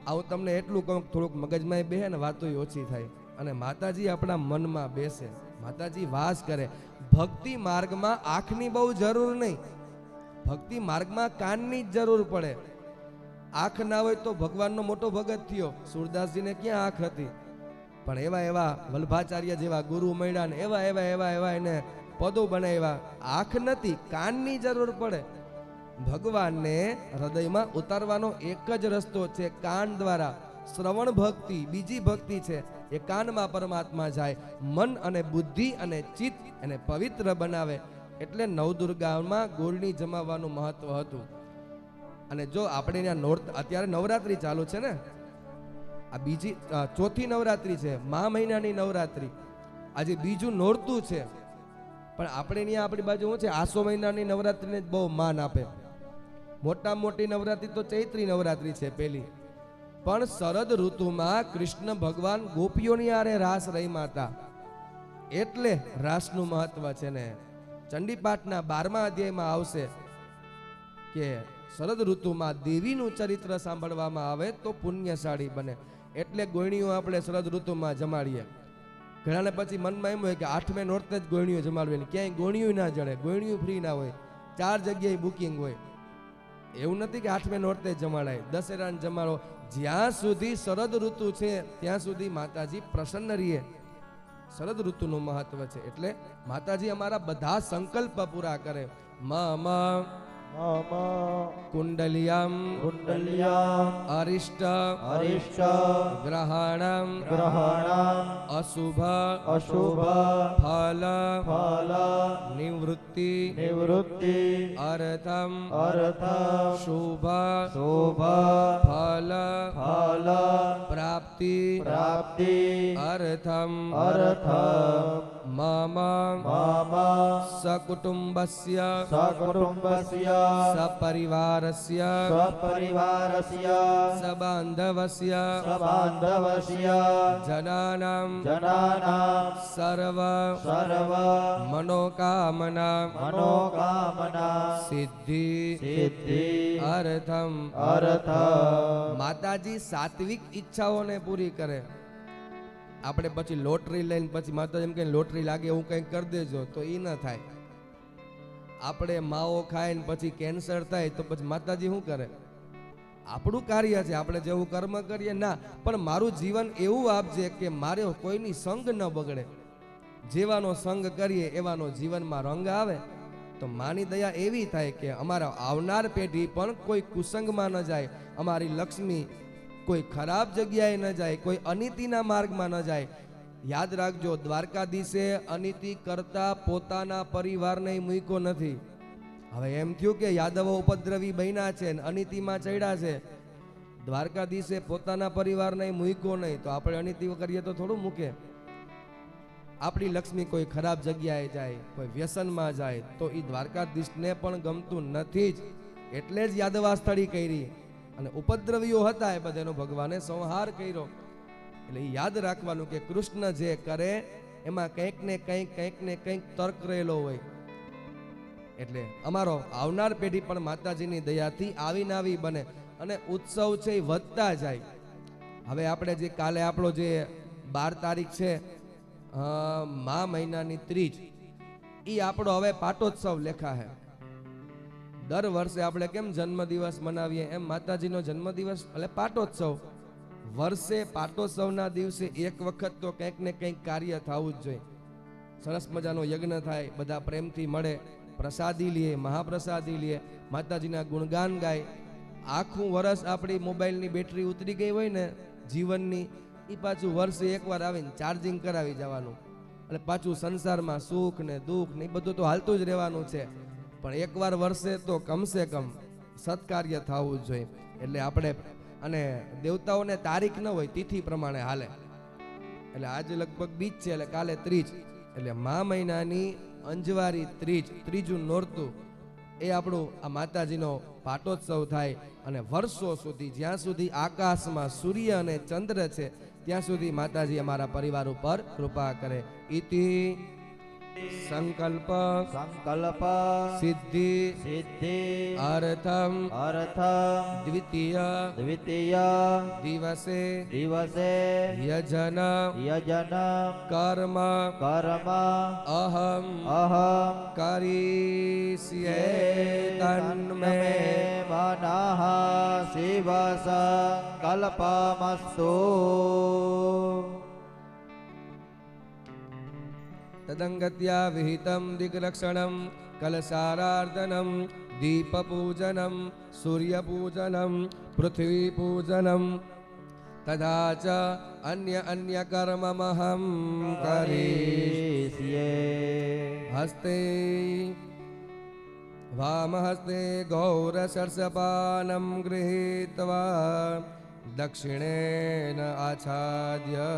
આવું તમને એટલું કહું, થોડુંક મગજમાં બેહે ને વાતો ઓછી થાય. અને માતાજી આપણા મનમાં બેસે, માતાજી વાસ કરે. ભક્તિ માર્ગમાં આંખની બહુ જરૂર નહીં, ભક્તિ માર્ગમાં કાનની જ જરૂર પડે. આંખ ના હોય તો ભગવાનનો મોટો ભગત થયો. સુરદાસજીને ક્યાં આંખ હતી? પણ એવા વલ્ભાચાર્ય જેવા ગુરુ મળ્યા ને એવા એને પદો બનાવ્યા. આંખ નથી, કાનની જરૂર પડે. ભગવાનને હૃદયમાં ઉતારવાનો એક જ રસ્તો છે, કાન દ્વારા. શ્રવણ ભક્તિ બીજી ભક્તિ છે, એ કાનમાં પરમાત્મા જાય. મન અને બુદ્ધિ અને ચિત્ત એને પવિત્ર બનાવે. એટલે નવદુર્ગામાં ગોરણી જમાવવાનું મહત્વ હતું. અને જો આપણે ત્યાં અત્યારે નવરાત્રી ચાલુ છે ને, આ બીજી ચોથી નવરાત્રી છે, મહા મહિનાની નવરાત્રી. આજે બીજું નોરતું છે. પણ આપણે ત્યાં આપણી બાજુ શું છે, આસો મહિનાની નવરાત્રીને જ બહુ માન આપે. મોટા મોટી નવરાત્રી તો ચૈત્રી નવરાત્રી છે પેલી. પણ શરદ ઋતુમાં કૃષ્ણ ભગવાન ગોપીઓની આરે રાસ રમ્યા હતા, એટલે રાસનું મહત્વ છે. ને ચંડીપાઠના 12મા અધ્યાયમાં આવશે કે શરદ ઋતુમાં દેવીનું ચરિત્ર સાંભળવામાં આવે તો પુણ્યશાળી બને. એટલે ગોયણીઓ આપણે શરદ ઋતુમાં જમાડીએ. ઘણાને પછી મનમાં એમ હોય કે 8મે નોરતે જ ગોયણીઓ જમાડવી, ક્યાંય ગોયણીઓ ના જડે, ગોયણીઓ ફ્રી ના હોય, 4 જગ્યાએ બુકિંગ હોય. એવું નથી કે 8મે નોરતે જ જમાડાય, દશેરાને જમાડો. જ્યાં સુધી શરદ ઋતુ છે ત્યાં સુધી માતાજી પ્રસન્ન રહીએ. શરદ ઋતુનું મહત્વ છે. એટલે માતાજી અમારા બધા સંકલ્પ પૂરા કરે. મમ मम कुण्डल्यं कुण्डल्याम् अरिष्ट अरिष्ट ग्रहणं ग्रहणम् अशुभ अशुभ फल फल निवृत्ति निवृत्ति अर्थम अर्थम शुभ शुभ फल फल प्राप्ति प्राप्ति अर्थम अर्थम मम मम सकुटुम्बस्य सकुटुम्बस्य सपरिवारस्य स्वपरिवारस्य सबान्धवस्य स्वबान्धवस्य जनानां जनानां सर्व सर्व मनोकामना मनोकामना सिद्धि सिद्धि अर्थम अर्थम માતાજી સાત્વિક ઈચ્છાઓને પૂરી કરે. આપણે પછી લોટરી લઈને પછી માતાજી એમ કે લોટરી લાગે એવું કંઈક કરી દેજો તો એ ન થાય. આપણે માવો ખાય ને પછી કેન્સર થાય તો પછી માતાજી શું કરે? આપણું કાર્ય છે, આપણે જેવું કર્મ કરીએ ના, પણ મારું જીવન એવું આપજે કે મારે કોઈની સંગ ન બગડે. જેવાનો સંગ કરીએ એવાનો જીવનમાં રંગ આવે. તો માની દયા એવી થાય કે અમારા આવનાર પેઢી પણ કોઈ કુસંગમાં ન જાય, અમારી લક્ષ્મી કોઈ ખરાબ જગ્યાએ ન જાય, કોઈ અનીતિના માર્ગમાં ન જાય. યાદ રાખજો, દ્વારકાધીશે અનીતિ કરતા પોતાના પરિવારને મૂક્યો નથી. હવે એમ થયું કે યાદવો ઉપદ્રવી બન્યા છે ને અનીતિમાં ચડ્યા છે, દ્વારકાધીશે પોતાના પરિવારને મૂક્યો નહીં. તો આપણે અનીતિ કરીએ તો થોડું મૂકે. આપણી લક્ષ્મી કોઈ ખરાબ જગ્યાએ જાય, કોઈ વ્યસનમાં જાય તો એ દ્વારકાધીશને પણ ગમતું નથી જ. એટલે જ યાદવા સ્થળી કરી અને ઉપદ્રવીઓ હતા એ બધાનો ભગવાને સંહાર કર્યો. એટલે એ યાદ રાખવાનું કે કૃષ્ણ જે કરે એમાં કંઈક ને કંઈક તર્ક રહેલો હોય. એટલે અમારો આવનાર પેઢી પણ માતાજીની દયાથી આવીને આવી બને અને ઉત્સવ છે એ વધતા જાય. હવે આપણે જે કાલે આપણો જે 12 તારીખ છે મા મહિનાની ત્રીજ, એ આપણો હવે પાટોત્સવ લેખા હે. દર વર્ષે આપણે કેમ જન્મદિવસ મનાવીએ એમ માતાજીનો જન્મદિવસ એટલે પાટોત્સવ. વર્ષે પાટોત્સવના દિવસે એક વખત તો કંઈક ને કંઈક કાર્ય થવું જ જોઈએ. સરસ મજાનો યજ્ઞ થાય, બધા પ્રેમથી મળે, પ્રસાદી લઈએ, મહાપ્રસાદી લઈએ, માતાજીના ગુણગાન ગાય. આખું વર્ષ આપણી મોબાઈલની બેટરી ઉતરી ગઈ હોય ને જીવનની, એ પાછું વર્ષે એકવાર આવીને ચાર્જિંગ કરાવી જવાનું. એટલે પાછું સંસારમાં સુખ ને દુઃખ ને એ બધું તો હાલતું જ રહેવાનું છે, પણ એકવાર વર્ષે તો કમસે કમ સત્કાર્ય થવું જ જોઈએ. એટલે આપણે અને દેવતાઓને તારીખ ન હોય, તિથિ પ્રમાણે હાલે. એટલે આજે લગભગ બીજ છે એટલે કાલે ત્રીજ, એટલે મા મહિનાની અંજવારી ત્રીજ, ત્રીજું નોરતું, એ આપણું આ માતાજીનો પાટોત્સવ થાય. અને વર્ષો સુધી જ્યાં સુધી આકાશમાં સૂર્ય અને ચંદ્ર છે ત્યાં સુધી માતાજી અમારા પરિવાર ઉપર કૃપા કરે. ઇતિ સંકલ્પ સંકલ્પ સિદ્ધિ સિદ્ધિ અર્થમ અર્થમ દ્વિતીય દ્વિતીય દિવસે દિવસે યજન યજન કર્મ કર્મ અહમ અહમ કરીષ્યે તન્મે મનઃ શિવ સંકલ્પમસ્તુ. તદંગત્યા વિહિતમ દિગ્રક્ષણમ કલસારાર્દનમ દીપપૂજનમ સૂર્યપૂજનમ પૃથ્વીપૂજનમ તથા ચ અન્ય કર્મમહં કરીષ્યે. હસ્તે વામહસ્તે ગૌરસર્ષપાનમ ગૃહીત્વા દક્ષિણેન આચ્છાદ્ય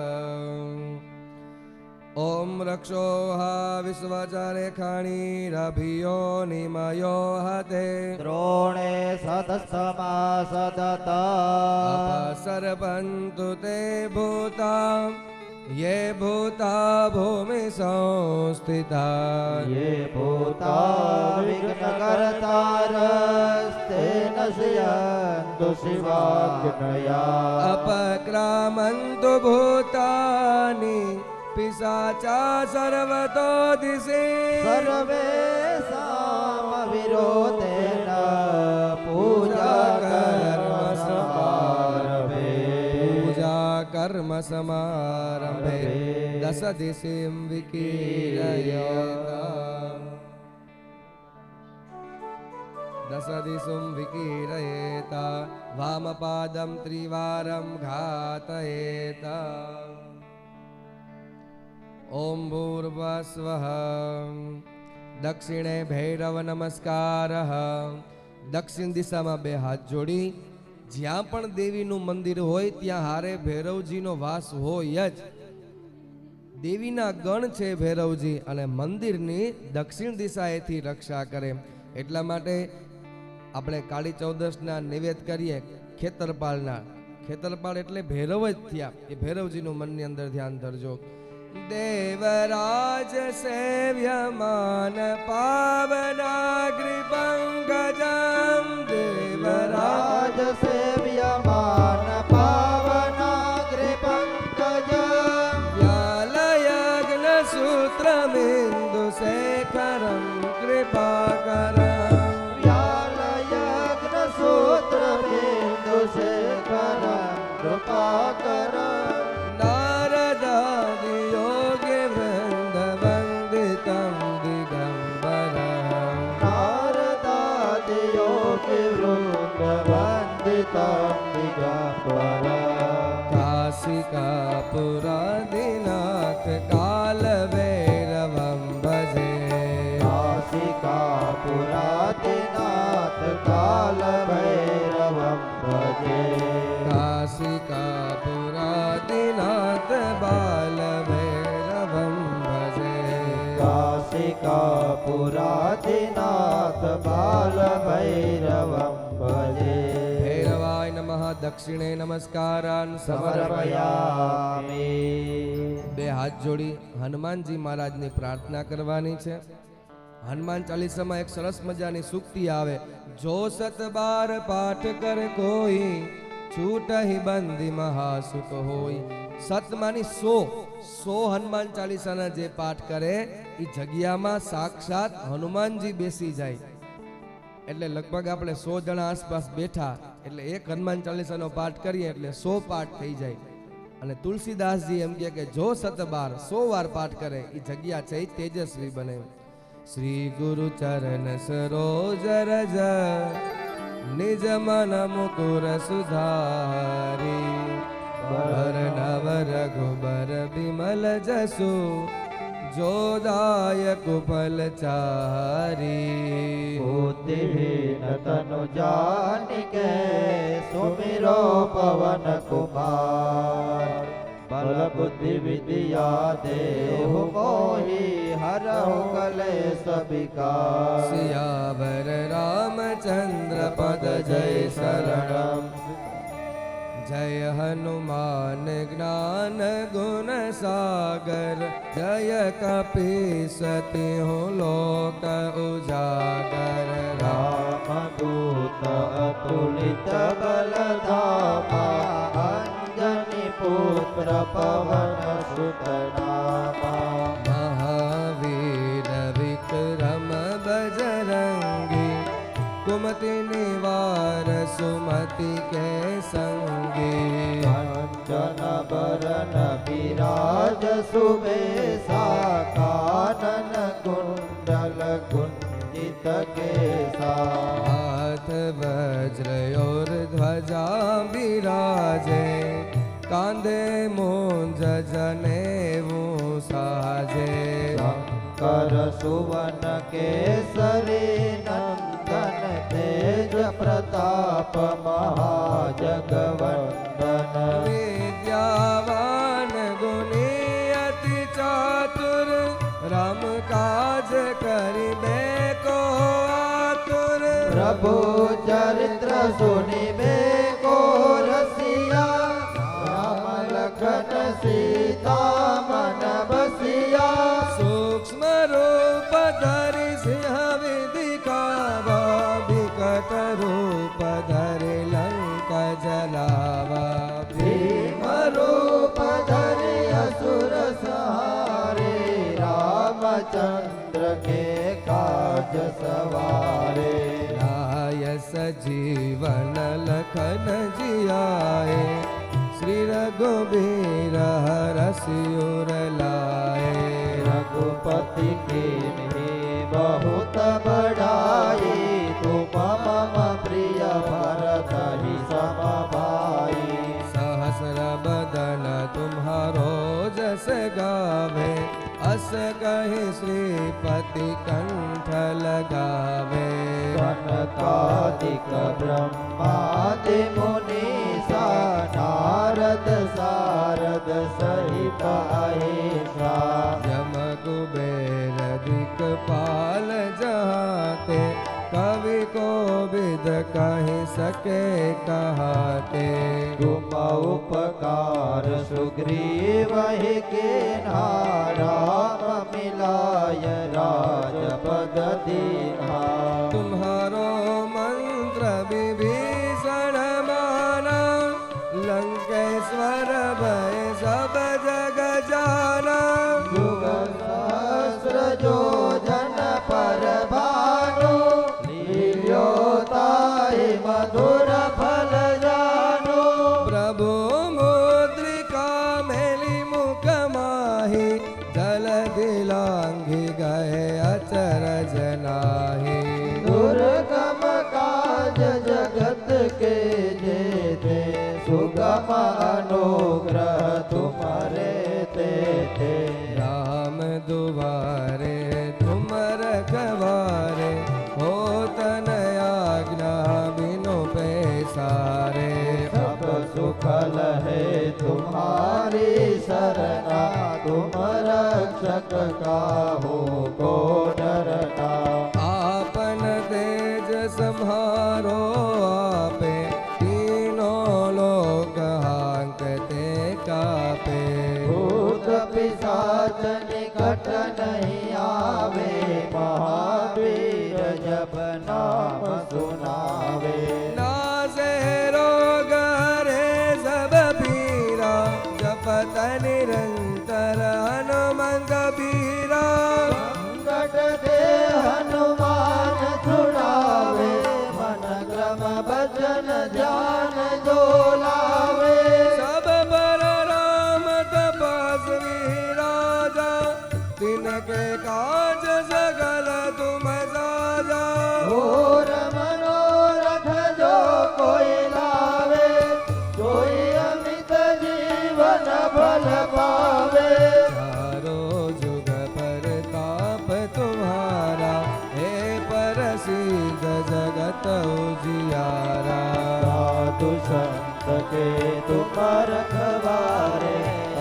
ઓમ રક્ષોહા વિશ્વચરેખાણીરભિયો નિમયો હતે દ્રોણે સદસ્તમા સદત અપસર્પન્તુ તે ભૂતા યે ભૂતા ભૂમિ સંસ્થિતા યે ભૂતા વિઘ્નકર્તારસ્તે નશ્યન્તુ શિવાજ્ઞયા અપક્રામન્તુ ભૂતાની પિશાચા સર્વતો દિશે સર્વે સામ વિરોધેન પૂજા કર્મ સમારભે પૂજા કર્મ સમારંભે દશ દિશિમ વિકીરયતા. दशदिशुं विकीरयेत वामपादं त्रिवारं घातयेत ओम भूर्भुवस्वः दक्षिणे भैरव नमस्कारः दक्षिण दिशाમાં બે હાથ જોડી જ્યાં પણ દેવીનું મંદિર હોય ત્યાં હારે ભૈરવજીનો વાસ હોય જ. દેવીના ગણ છે ભૈરવજી અને મંદિરની દક્ષિણ દિશાએથી રક્ષા કરે. એટલા માટે આપણે કાળી ચૌદસના નિવેદ કરીએ ખેતરપાળના. ખેતરપાળ એટલે ભૈરવ જ થયા. એ ભૈરવજીનું મનની અંદર ધ્યાન ધરજો. देवराज सेव्यमान पावनाग्रि पंकजं देवराज सेव्यमान पावनाग्रि पंकजं व्यालयग्न सूत्रमिन्दु शेखरं कृपाकरं व्यालयग्न सूत्रमिन्दु शेखरं कृपाकरं काशिकापुरादिनाथ कालभैरवं भजे काशिकापुरादिनाथ कालभैरवं भजे काशिकापुरादिनाथ बालभैरवं भजे काशिकापुरादिनाथ बालभैरवं भजे भैरवाय नमः दक्षिणे नमस्कारान् समर्पयामि. બે હાથ જોડી હનુમાનજી મહારાજની પ્રાર્થના કરવાની છે. હનુમાન ચાલીસામાં એક સરસ મજાની સૂક્તિ આવે, જો સત બાર પાઠ કર કોઈ છૂટહી બંદી મહાસુખ હોય. સતમાની 100 હનુમાન ચાલીસાના જે પાઠ કરે એ જગ્યામાં સાક્ષાત હનુમાનજી બેસી જાય. એટલે લગભગ આપણે 100 જણા આસપાસ બેઠા એટલે એક હનુમાન ચાલીસાનો પાઠ કરીએ એટલે 100 પાઠ થઈ જાય. અને તુલસીદાસજી એમ કહે કે જો સતબાર 100 વાર પાઠ કરે એ જગ્યા છે એ તેજસ્વી બને. શ્રી ગુરુ ચરણ સરોજ રજ નિજ મન મુકુર સુધારી બર નવ રઘુબર બિમલ જસુ जोदायक फलचारी बुद्धिहीन तनु जानिके सुमिरो पवन कुमार बल बुद्धि विद्या देहु मोहि हरहु कलेश विकार सियावर रामचंद्र पद जय शरणम जय हनुमान ज्ञान गुण सागर जय कपीसति हो लोक उजागर रामदूत अतुलित बल धामा अंजनी पुत्र पवन सुत नामा महावीर विक्रम बजरंगी कुमति निवार सुमति के संगी कंचन बरन विराज सुबेसा कानन कुंडल कुंजित केसा हाथ वज्र और ध्वजा विराजे कांधे मूंज जनेऊ साजे शंकर सुवन केसरी नंदन तेज प्रताप महाजगवंदन विद्यावान गुणी अति चातुर राम काज करिबे को आतुर प्रभु चरित्र सुनिबे को रसिया राम लखन सीता मन बसिया सूक्ष्म रूप धरि सिंह दिखावा विकट रूप धरि लंका जलावा भीम रूप धरि असुर सहारे रामचंद्र के काज सवारे लाय सजीवन लखन जियाए श्री रघुबीर हरसिउर लाए रघुपति के बहुत बड़ाई तुम अस कहि श्रीपति कंठ लगावे सनकादिक ब्रह्मादि मुनीसा नारद सारद सहित अहिसा यम कुबेर दिक्पाल जहाते कवि को विद कहि सके कहाते तुम उपकार सुग्रीव ही के राम मिलाय राजपद दीना तुम्हारो मंत्र विभीषण माना लंकेश्वर भय सब जग जाना युग सहस्र जो जन पर भानु लील्योताहि मधुर फल जानो प्रभु मुद्रिका मेली मुख माही जल दिलांघि गए अचरज नाही दुर्गम काज जगत के जेते सुगम अनुग्रह तुम्हारे ते राम दुआरे तुम रखवारे हो तन आज्ञा बिनु पैसारे सब सुखल है तुम्हारी शरणा तुम रक्षक काहू को डरना आपन तेज सम्हारो आपे तीनों लोक हांकते कापे भूत पिशाच निकट नहीं आवे महावीर जब नाम सुनावे नासे रोग हरे सब पीरा जपत निरंतर हनुमंत बीरा संकट ते हनुमान छुड़ावे मन क्रम भजन ध्यान जो लावे सब पर राम तपस्वी राजा तिनके काज सगल तुम साजा और मनोरथ जो कोई लावे सोई अमित जीवन फल पावे चारों जुग पर ताप तुम्हारा हे प्रसिद्ध जगत उजियारा साधु संत के तुम रखवारे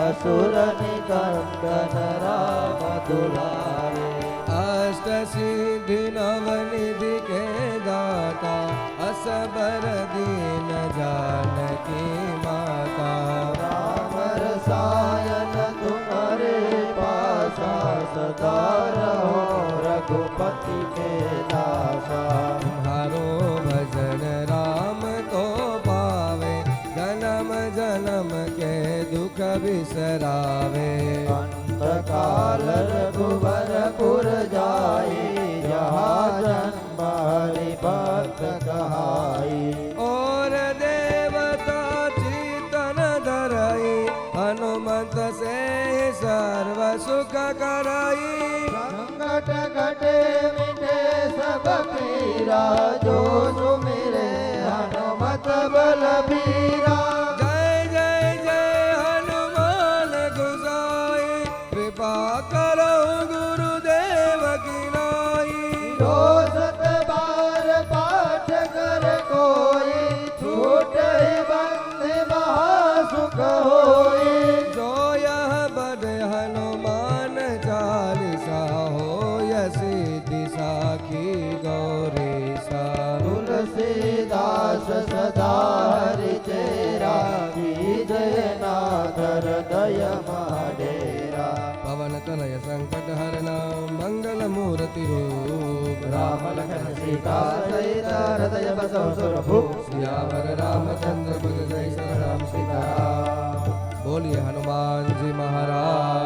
असुर निकंदन राम दुलारे अष्ट सिद्धि नव निधि के दाता असबर दीन जानकी माता राम रसायन तुम्हारे पासा सदा रहो रघुपति के दासा तुम्हारो भजन राम को पावे जन्म जन्म के दुख बिसरावे अंत काल रघुवर पुर जाई जहाँ जन्म हरि भक्त कहाई और देवता चितन धरई हनुमत से सर्व सुख करई संकट घटे मिटे सब पीरा जो सुमिरे हनुमत बलबीरा जय जय जय हनुमान गुसाई कृपा करो गुरुदेव की नाई जो सत बार पाठ कर कोई छूट बंद महासुख होई जो यह बद हनुमान चालीसा हो सिद्धि साखी गौरी सा तुलसीदास सदा हरि चेरा जय नाथर दय महाडेरा पवन तनय संकट हरना मंगल मूर्ति रूप राम लखन सीता सहित हृदय बसौ सुरभूप सियावर रामचंद्र पद जय श्री राम सीताराम बोलिए हनुमान जी महाराज